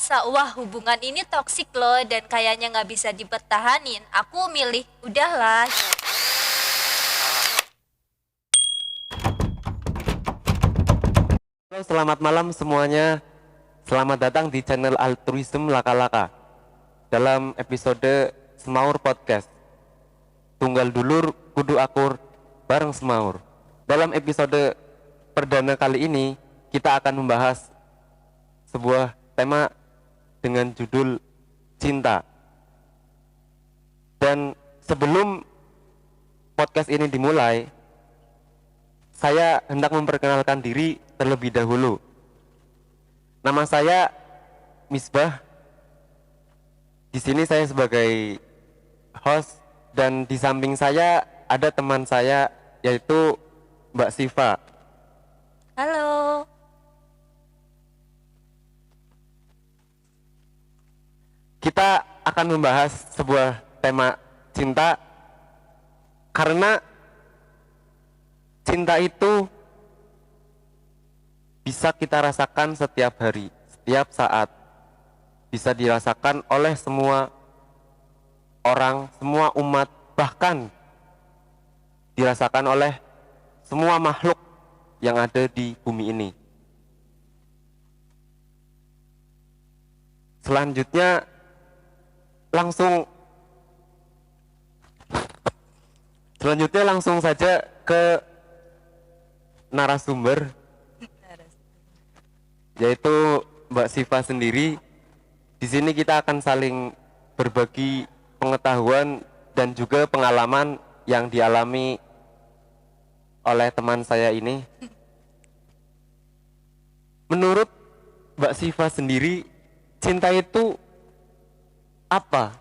ngerasa wah hubungan ini toksik loh dan kayaknya nggak bisa dipertahanin, aku milih udahlah. Halo, selamat malam semuanya. Selamat datang di channel Altruism Laka-Laka. Dalam episode Semaur Podcast. Tunggal dulur kudu akur bareng Semaur. Dalam episode perdana kali ini, kita akan membahas sebuah tema dengan judul cinta. Dan sebelum podcast ini dimulai, saya hendak memperkenalkan diri terlebih dahulu. Nama saya Misbah. Di sini saya sebagai host dan di samping saya ada teman saya yaitu Mbak Siva. Halo. Kita akan membahas sebuah tema cinta karena cinta itu bisa kita rasakan setiap hari, setiap saat. Bisa dirasakan oleh semua orang, semua umat, bahkan dirasakan oleh semua makhluk yang ada di bumi ini. Selanjutnya langsung saja ke narasumber, yaitu Mbak Siva sendiri. Di sini kita akan saling berbagi pengetahuan dan juga pengalaman yang dialami oleh teman saya ini. Menurut Mbak Siva sendiri, cinta itu apa?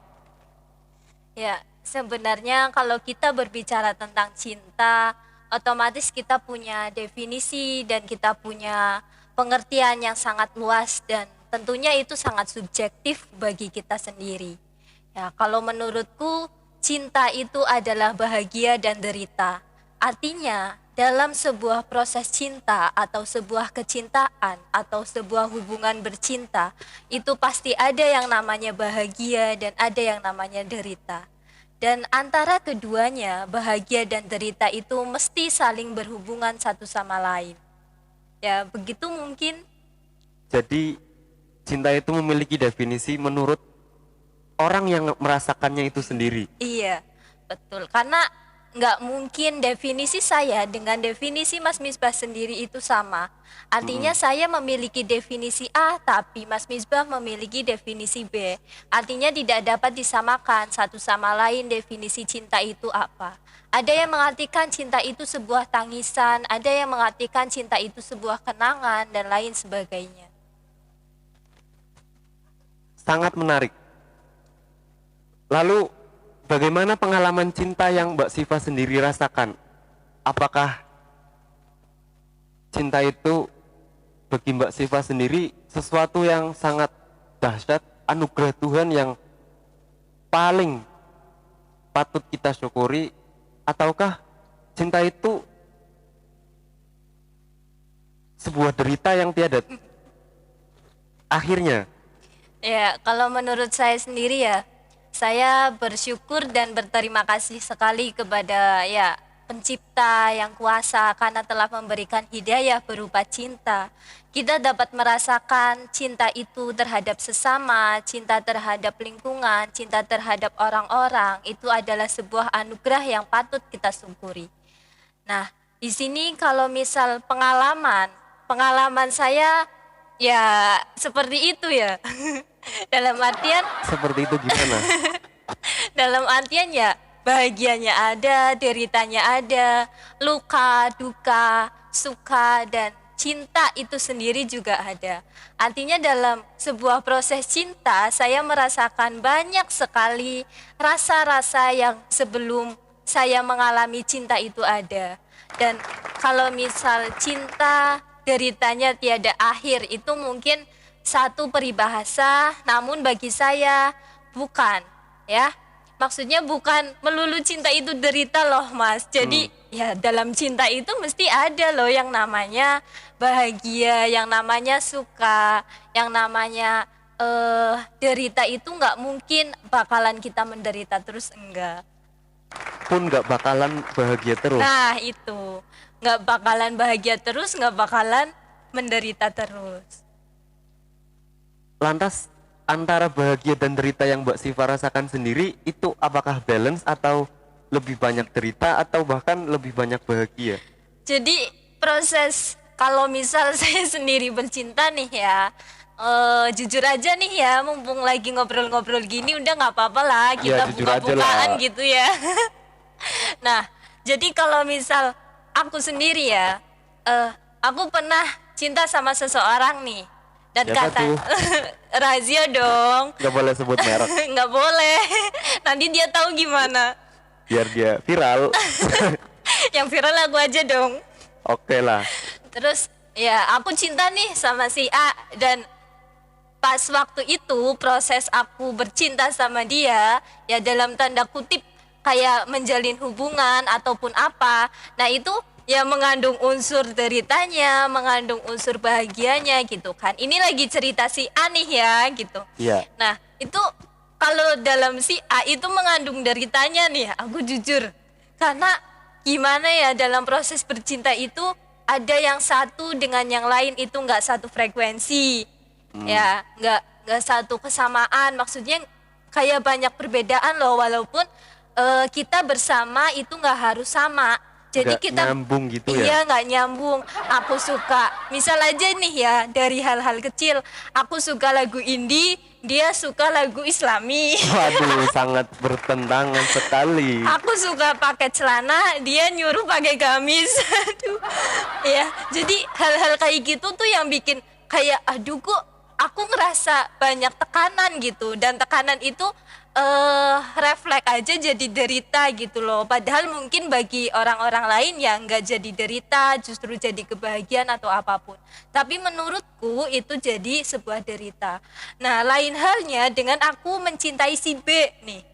Ya, sebenarnya kalau kita berbicara tentang cinta, otomatis kita punya definisi dan kita punya pengertian yang sangat luas dan tentunya itu sangat subjektif bagi kita sendiri. Ya, kalau menurutku cinta itu adalah bahagia dan derita. Artinya, dalam sebuah proses cinta atau sebuah kecintaan atau sebuah hubungan bercinta, itu pasti ada yang namanya bahagia dan ada yang namanya derita. Dan antara keduanya, bahagia dan derita itu mesti saling berhubungan satu sama lain. Ya, begitu mungkin. Jadi cinta itu memiliki definisi menurut orang yang merasakannya itu sendiri. Iya, betul. Karena nggak mungkin definisi saya dengan definisi Mas Misbah sendiri itu sama. Artinya saya memiliki definisi A, tapi Mas Misbah memiliki definisi B. Artinya tidak dapat disamakan satu sama lain definisi cinta itu apa. Ada yang mengartikan cinta itu sebuah tangisan, ada yang mengartikan cinta itu sebuah kenangan, dan lain sebagainya. Sangat menarik. Lalu bagaimana pengalaman cinta yang Mbak Siva sendiri rasakan? Apakah cinta itu bagi Mbak Siva sendiri sesuatu yang sangat dahsyat, anugerah Tuhan yang paling patut kita syukuri, ataukah cinta itu sebuah derita yang tiada akhirnya? Ya, kalau menurut saya sendiri ya, saya bersyukur dan berterima kasih sekali kepada ya pencipta yang kuasa karena telah memberikan hidayah berupa cinta. Kita dapat merasakan cinta itu terhadap sesama, cinta terhadap lingkungan, cinta terhadap orang-orang. Itu adalah sebuah anugerah yang patut kita syukuri. Nah, di sini kalau misal pengalaman saya ya seperti itu ya. Dalam artian Seperti itu gimana? dalam artian ya bahagianya ada, deritanya ada, luka, duka, suka dan cinta itu sendiri juga ada. Artinya dalam sebuah proses cinta saya merasakan banyak sekali rasa-rasa yang sebelum saya mengalami cinta itu ada. Dan kalau misal cinta deritanya tiada akhir itu mungkin satu peribahasa, namun bagi saya bukan, ya. Maksudnya bukan melulu cinta itu derita loh, Mas. Jadi ya dalam cinta itu mesti ada loh yang namanya bahagia, yang namanya suka, yang namanya derita itu nggak mungkin bakalan kita menderita terus, enggak. Pun nggak bakalan bahagia terus. Nah itu, nggak bakalan bahagia terus, nggak bakalan menderita terus. Lantas antara bahagia dan derita yang Mbak Siva rasakan sendiri itu apakah balance atau lebih banyak derita atau bahkan lebih banyak bahagia? Jadi proses kalau misal saya sendiri bercinta nih ya, jujur aja nih ya, mumpung lagi ngobrol-ngobrol gini, udah nggak apa-apa lah Ya kita jujur aja buka-bukaan lah. gitu ya. Nah, jadi kalau misal aku sendiri ya, aku pernah cinta sama seseorang nih, dan Siapa kata tuh? rahasia dong, Nggak boleh sebut merek nggak boleh, nanti dia tahu gimana. biar dia viral. Yang viral aku aja dong. Oke lah. Terus ya aku cinta nih sama si A, dan pas waktu itu proses aku bercinta sama dia ya dalam tanda kutip kayak menjalin hubungan ataupun apa. Nah itu ya mengandung unsur deritanya, mengandung unsur bahagianya gitu kan. Ini lagi cerita si A nih ya gitu. Iya. Nah itu kalau dalam si A itu mengandung deritanya nih, aku jujur. Karena gimana ya, dalam proses bercinta itu ada yang satu dengan yang lain itu nggak satu frekuensi. Ya, nggak satu kesamaan. Maksudnya kayak banyak perbedaan loh, walaupun kita bersama itu nggak harus sama. Jadi Nggak kita nyambung gitu ya? Iya, nggak nyambung. Aku suka, misal aja nih ya, dari hal-hal kecil. Aku suka lagu indie, dia suka lagu islami. Waduh, sangat bertentangan sekali. Aku suka pakai celana, dia nyuruh pakai gamis. Aduh. Ya, jadi hal-hal kayak gitu tuh yang bikin kayak aduh kok aku ngerasa banyak tekanan gitu, dan tekanan itu refleks aja jadi derita gitu loh. Padahal mungkin bagi orang-orang lain yang nggak jadi derita, justru jadi kebahagiaan atau apapun. Tapi menurutku itu jadi sebuah derita. Nah, lain halnya dengan aku mencintai si B nih.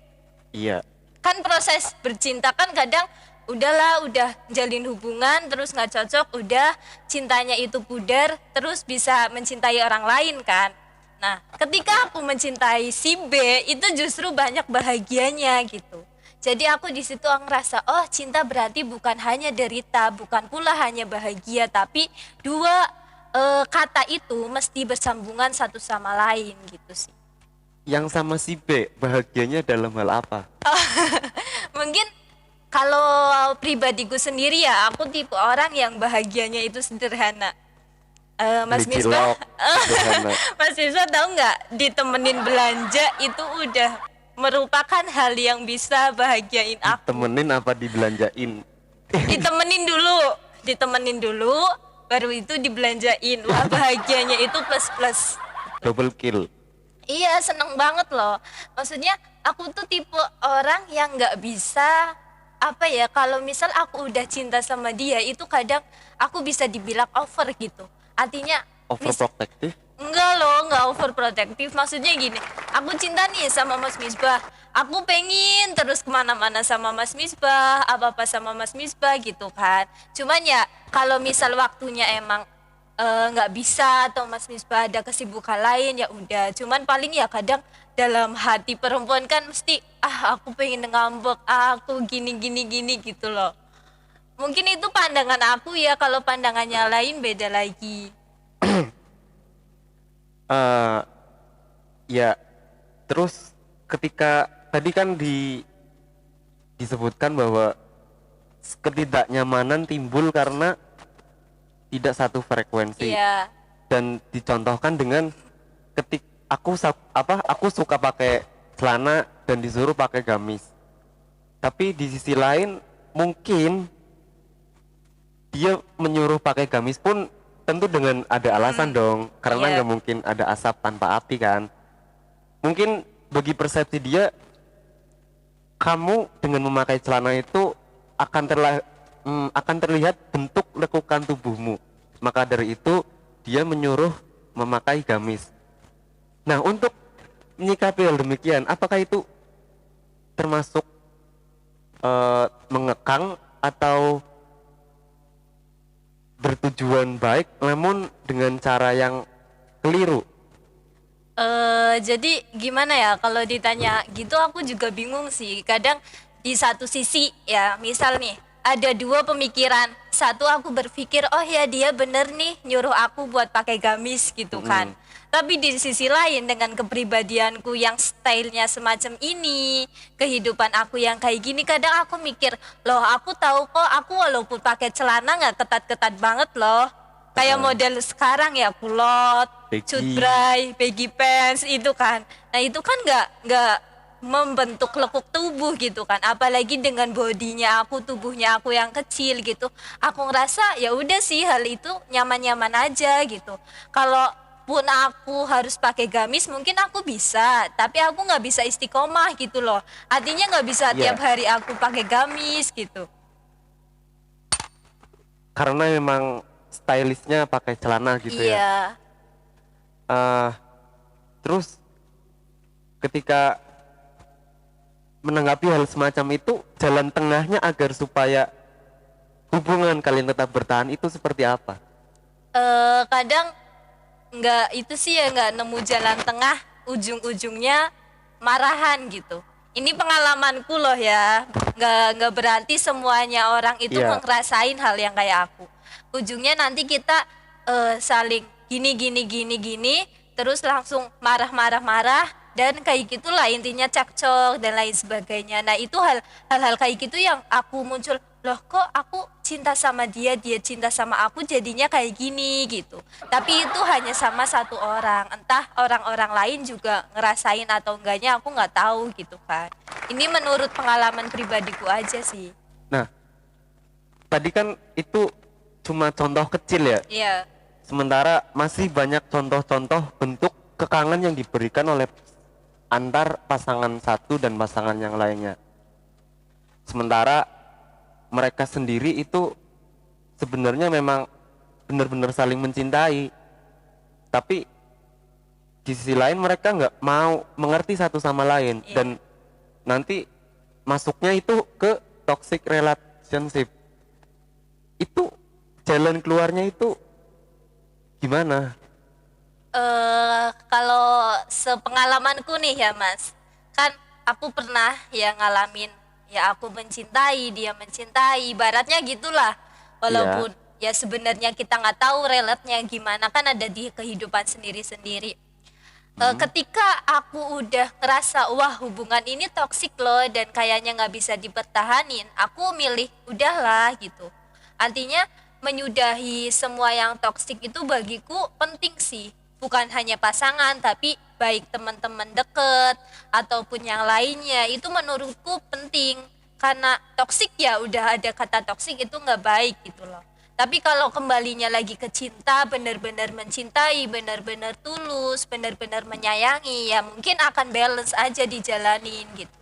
Iya. Kan proses bercinta kan kadang udahlah, udah jalin hubungan terus nggak cocok, udah cintanya itu pudar, terus bisa mencintai orang lain kan. Nah ketika aku mencintai si B itu justru banyak bahagianya gitu. Jadi aku di situ ngerasa oh cinta berarti bukan hanya derita, bukan pula hanya bahagia, tapi dua kata itu mesti bersambungan satu sama lain gitu sih. Yang sama si B bahagianya dalam hal apa? Mungkin kalau pribadiku sendiri ya, aku tipe orang yang bahagianya itu sederhana. Mas Beli Misbah, cilok, sederhana. Mas Misbah tahu nggak, ditemenin belanja itu udah merupakan hal yang bisa bahagiain aku. Temenin apa dibelanjain? Ditemenin dulu, baru itu dibelanjain. Wah bahagianya itu plus. Double kill. Iya seneng banget loh. Maksudnya aku tuh tipe orang yang nggak bisa apa ya, kalau misal aku udah cinta sama dia itu kadang aku bisa dibilang over gitu. Artinya Overprotective? enggak overprotective. Maksudnya gini, aku cinta nih sama Mas Misbah, aku pengen terus kemana-mana sama Mas Misbah, apa-apa sama Mas Misbah gitu kan. Cuman ya kalau misal waktunya emang nggak bisa atau Mas Misbah ada kesibukan lain ya udah. Cuman paling ya kadang dalam hati perempuan kan mesti aku pengen ngambek, aku gini gitu loh. Mungkin itu pandangan aku ya, kalau pandangannya lain beda lagi. Eh, ya, terus ketika tadi kan disebutkan bahwa ketidaknyamanan timbul karena tidak satu frekuensi. Iya. Dan dicontohkan dengan aku suka pakai celana dan disuruh pakai gamis. Tapi di sisi lain mungkin dia menyuruh pakai gamis pun tentu dengan ada alasan dong, karena Iya. nggak mungkin ada asap tanpa api kan. Mungkin bagi persepsi dia, kamu dengan memakai celana itu akan terlihat bentuk lekukan tubuhmu. Maka dari itu dia menyuruh memakai gamis. Nah, untuk menyikapi hal demikian, apakah itu termasuk mengekang atau bertujuan baik namun dengan cara yang keliru? Jadi gimana ya kalau ditanya gitu aku juga bingung sih. Kadang di satu sisi ya misal nih ada dua pemikiran. Satu aku berpikir oh ya dia bener nih nyuruh aku buat pakai gamis gitu kan. Mm-mm. Tapi di sisi lain dengan kepribadianku yang stylenya semacam ini, kehidupan aku yang kayak gini, kadang aku mikir, loh aku tahu kok aku walaupun pakai celana nggak ketat-ketat banget loh. Kayak Heeh. model sekarang ya kulot, cut Peggy. bray, baggy pants itu kan. Nah itu kan nggak membentuk lekuk tubuh gitu kan. Apalagi dengan bodinya aku, tubuhnya aku yang kecil gitu. Aku ngerasa ya udah sih hal itu nyaman-nyaman aja gitu. Kalau pun aku harus pakai gamis mungkin aku bisa, tapi aku nggak bisa istiqomah gitu loh. Artinya nggak bisa tiap Iya, hari aku pakai gamis gitu. karena memang stylishnya pakai celana gitu ya. Iya. eh Terus ketika menanggapi hal semacam itu, jalan tengahnya agar supaya hubungan kalian tetap bertahan itu seperti apa? Kadang nggak itu sih ya nggak nemu jalan tengah, ujung-ujungnya marahan gitu. Ini pengalamanku loh ya, nggak berarti semuanya orang itu Iya. ngerasain hal yang kayak aku. Ujungnya nanti kita saling gini gini gini gini, terus langsung marah-marah-marah dan kayak gitulah intinya cekcok dan lain sebagainya. Nah itu hal-hal kayak gitu yang aku muncul, loh kok aku cinta sama dia, dia cinta sama aku jadinya kayak gini gitu. Tapi itu hanya sama satu orang, entah orang-orang lain juga ngerasain atau enggaknya aku nggak tahu gitu kan. Ini menurut pengalaman pribadiku aja sih. Nah, tadi kan itu cuma contoh kecil ya. Iya. Sementara masih banyak contoh-contoh bentuk kekangan yang diberikan oleh antar pasangan satu dan pasangan yang lainnya. Sementara mereka sendiri itu sebenarnya memang benar-benar saling mencintai, tapi di sisi lain mereka nggak mau mengerti satu sama lain Iya. dan nanti masuknya itu ke toxic relationship. Itu jalan keluarnya itu gimana? Kalau sepengalamanku nih ya Mas, kan aku pernah ya ngalamin ya aku mencintai, dia mencintai, ibaratnya gitulah. Iya. Walaupun ya sebenarnya kita nggak tahu relate-nya gimana kan ada di kehidupan sendiri-sendiri. Hmm. Ketika aku udah ngerasa wah hubungan ini toksik loh dan kayaknya nggak bisa dipertahanin, aku milih udahlah gitu. Artinya menyudahi semua yang toksik itu bagiku penting sih. Bukan hanya pasangan tapi baik teman-teman deket ataupun yang lainnya itu menurutku penting karena toksik ya udah ada kata toksik itu nggak baik gitu loh. Tapi kalau kembalinya lagi ke cinta, benar-benar mencintai, benar-benar tulus, benar-benar menyayangi, ya mungkin akan balance aja dijalanin gitu.